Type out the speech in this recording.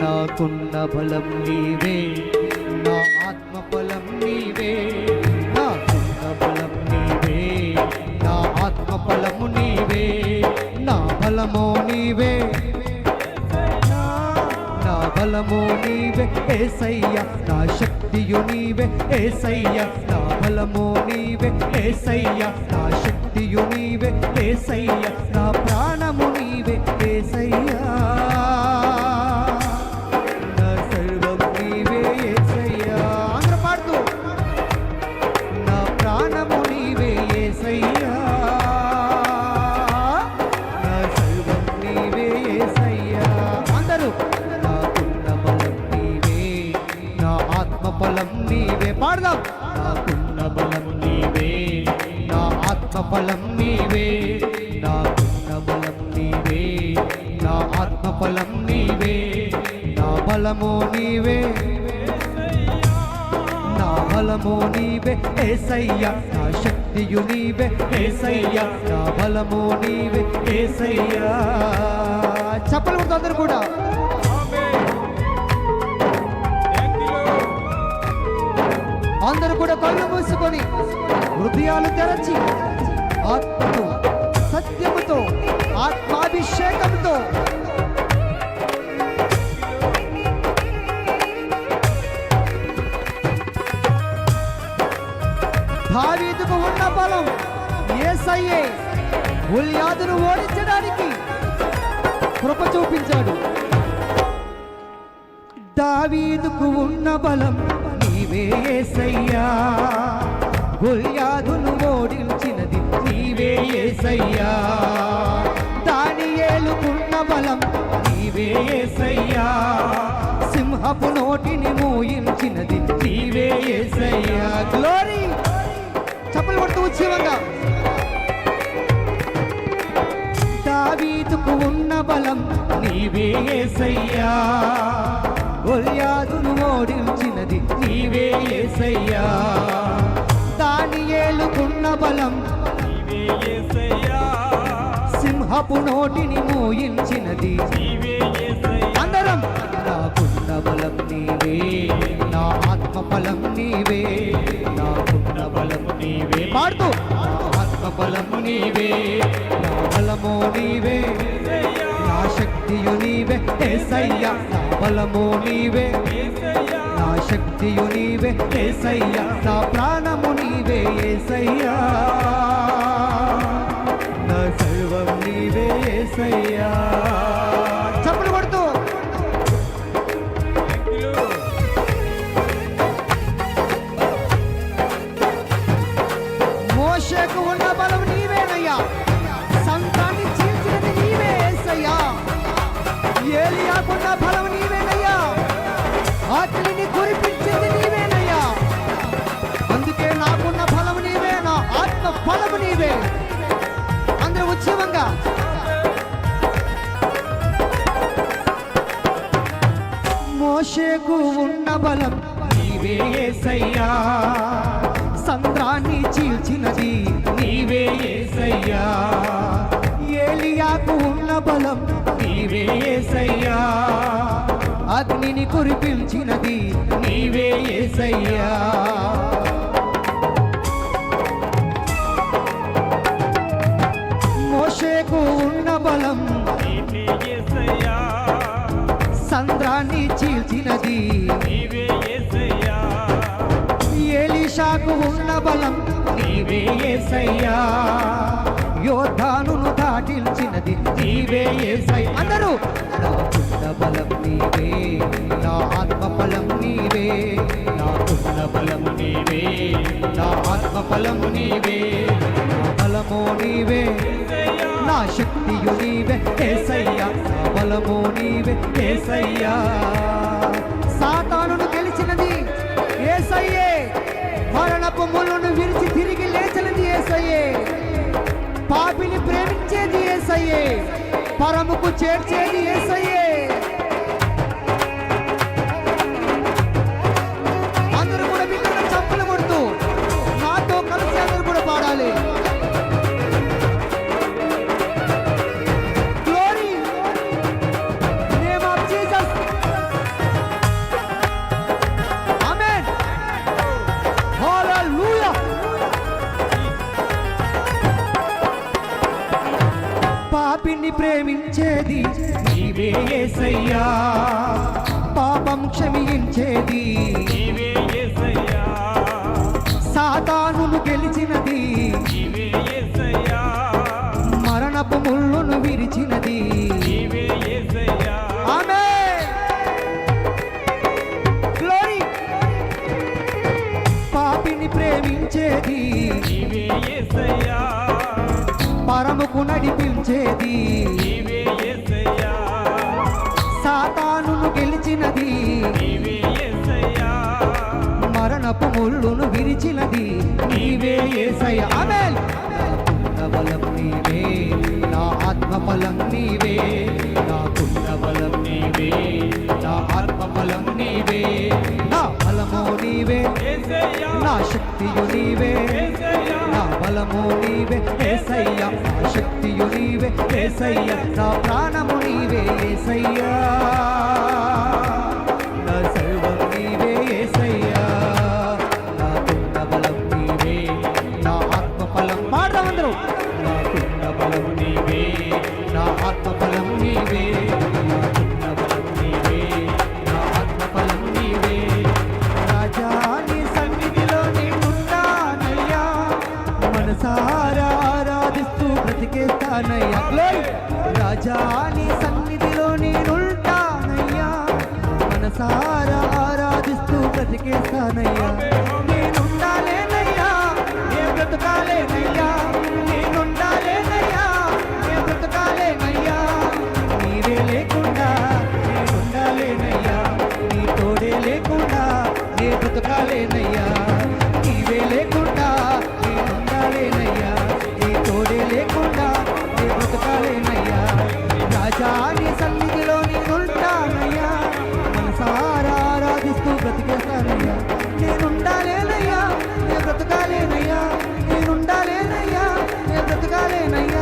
నాకున్న బలం నీవే, నా ఆత్మ బలం నీవే, నాకున్న బలం నీవే, నా ఆత్మ బలము నీవే, నా బలము నీవే, నా బలము నీవే యేసయ్యా, నా శక్తియు నీవే యేసయ్యా, నా బలము నీవే యేసయ్యా, నా శక్తియు నీవే యేసయ్యా, నా ప్రాణము నీవే యేసయ్యా, నా సర్వం నీవే యేసయ్యా. అందరూ పాడుతూ నా ప్రాణము నీవే యేసయ్యా, నా సర్వం నీవే యేసయ్యా. అందరూ నాకున్న బలం నీవే, నా ఆత్మ బలం నీవే. పాడదాం. నాకున్న బలం నీవే, నా ఆత్మ బలం నీవే, నాకున్న బలం నీవే, నా ఆత్మ బలం నీవే, నా బలము నీవే, నా బలము నీవే యేసయ్యా, నా శక్తియు నీవే యేసయ్యా, నా బలము నీవే యేసయ్యా. చప్పలు కొడుతూ అందరూ కూడా అందరూ కూడా కళ్ళు మూసుకొని హృదయాలు తెరచి ఆత్మతో సత్యముతో ఆత్మాభిషేకంతో దావీదుకు ఉన్న బలం యేసయ్యే గొల్యాతును ఓడించడానికి కృప చూపించాడు. దావీదుకు ఉన్న బలం నీవే యేసయ్యా, గొల్యాతును ఓడించినది నీవే యేసయ్యా. దానియేలుకున్న బలం నీవే యేసయ్యా, సింహపు నోటిని మోయించినది నీవే యేసయ్యా. గ్లోరీ. చప్పలు కొడుతూ ఉత్సవంగా. దావీదుకు ఉన్న బలం నీవే యేసయ్యా, గొల్యాతును ఓడించినది నీవే యేసయ్యా. దానియేలుకున్న బలం నీవే యేసయ్యా, సింహపు నోటిని మోయించినది నీవే యేసయ్యా. అందరం నాకున్న బలం నీవే, నా ఆత్మ బలం నీవే, నాకున్న బలం నీవే. పాడుతూ నా ఆత్మ బలం నీవే, నా బలము నీవే, నా శక్తియు నీవే యేసయ్యా, నా బలము నీవే, నా శక్తియు నీవే యేసయ్యా, నా ప్రాణము నీవే యేసయ్యా, నా సర్వం నీవే యేసయ్యా. చప్పలు కొడుతూ మోషేకు ఉన్న బలం నీవేనయ్యా, సంతాన్ని చీల్చినది నీవే యేసయ్యా. ఏలియాకున్న బలం నీవేనయ్యా, అగ్నిని కురిపించింది నీవేనయ్యా. అందుకే నాకున్న బలం నీవే, నా ఆత్మ బలము నీవే. అందరూ ఉత్సవంగా మోషేకు ఉన్న బలం నీవే యేసయ్యా, సంద్రాన్ని చీల్చినది నీవే యేసయ్యా. ఏలియాకు ఉన్న బలం నీవే యేసయ్యా, అగ్నిని కురిపించినది నీవే యేసయ్యా. మోషేకు ఉన్న బలం నీవే యేసయ్యా, సంద్రాన్ని చీల్చినది నీవే యేసయ్యా. ఎలీషాకు ఉన్న బలం నీవే యేసయ్యా, యోర్దానును దాటించినది నీవే యేసయ్యా. అందరూ నాకున్న బలం నీవే, నా ఆత్మ బలం నీవే, నాకున్న బలం నీవే, నా ఆత్మ బలం నీవే, నా బలము నీవే, నా శక్తియు నీవే యేసయ్యా, నా బలము నీవే యేసయ్యా. సాతానును గెలిచినది యేసయ్యే, మరణపు ముళ్ళను విరిచి తిరిగి లేచినది యేసయ్యే. పాపిని ప్రేమించేది యేసయ్యే, పరముకు చేర్చేది యేసయ్యే. అందరూ కూడా బిడ్డలు చప్పలు కొడుతూ నాతో కలిసి అందరూ కూడా పాడాలి. Glory, name of Jesus. ప్రేమించేది నీవే యేసయ్యా, పాపం క్షమించేది నీవే యేసయ్యా, సాతానును గెలిచినది నీవే యేసయ్యా, మరణపు ముళ్ళును విరిచినది నీవే యేసయ్యా, ఆమేన్. గ్లోరీ. పాపిని ప్రేమించేది నీవే యేసయ్యా, పరముకు నడిపించేది నీవే యేసయ్యా, సాతానును గెలిచినది నీవే యేసయ్యా, మరణపు ముళ్ళును విరిచినది నీవే యేసయ్యా. ఆమేన్. నాకున్న బలం నీవే, నా ఆత్మఫలం నీవే, నాకున్న బలం నీవే, నా ఆత్మఫలం నీవే, నా బలము నీవే, యేసయ్యా, నా శక్తియు నీవే, యేసయ్యా, నా బలము నీవే యేసయ్యా, నా శక్తియు నీవే యేసయ్యా, నా ప్రాణము నీవే యేసయ్యా, నా సర్వం నీవే యేసయ్యా, నాకున్న బలం నీవే, నా ఆత్మఫలం పాడమందరూ. నాకున్న బలం నీవే, నా ఆత్మఫలం నీవే, నాకున్న బలం నీవే, నా ఆత్మఫలం నీవే. రాజా నీ సన్నిధిలో నేనున్నానయ్యా, మనసారా ఆరాధిస్తూ బ్రతికేస్తానయ్యా. గ్లోరీ. రాజా నీ సన్నిధిలో నేనుంటానయ్యా, మనసారా ఆరాధిస్తూ బ్రతికేస్తానయ్యా. నేనుండాలేనయ్యా, నే బ్రతకాలేనయ్యా, నేనుండాలేనయ్యా, నే బ్రతకాలేనయ్యా, నీవే లేకుండా నేనుండాలేనయ్యా, నీ తోడే లేకుండా నే బ్రతకాలేనయ్యా, నీవే లేకుండా నేనుండాలేనయ్యా, నీ తోడే లేకుండా నే బ్రతకాలేనయ్యా. రాజా నీ సన్నిధిలో నేనుంటానయ్యా, మనసారా ఆరాధిస్తూ బ్రతికేస్తానయ్యా. నేనుండాలేనయ్యా, నే బ్రతకాలేనయ్యా, నేనుండాలేనయ్యా, నే బ్రతకాలేనయ్యా,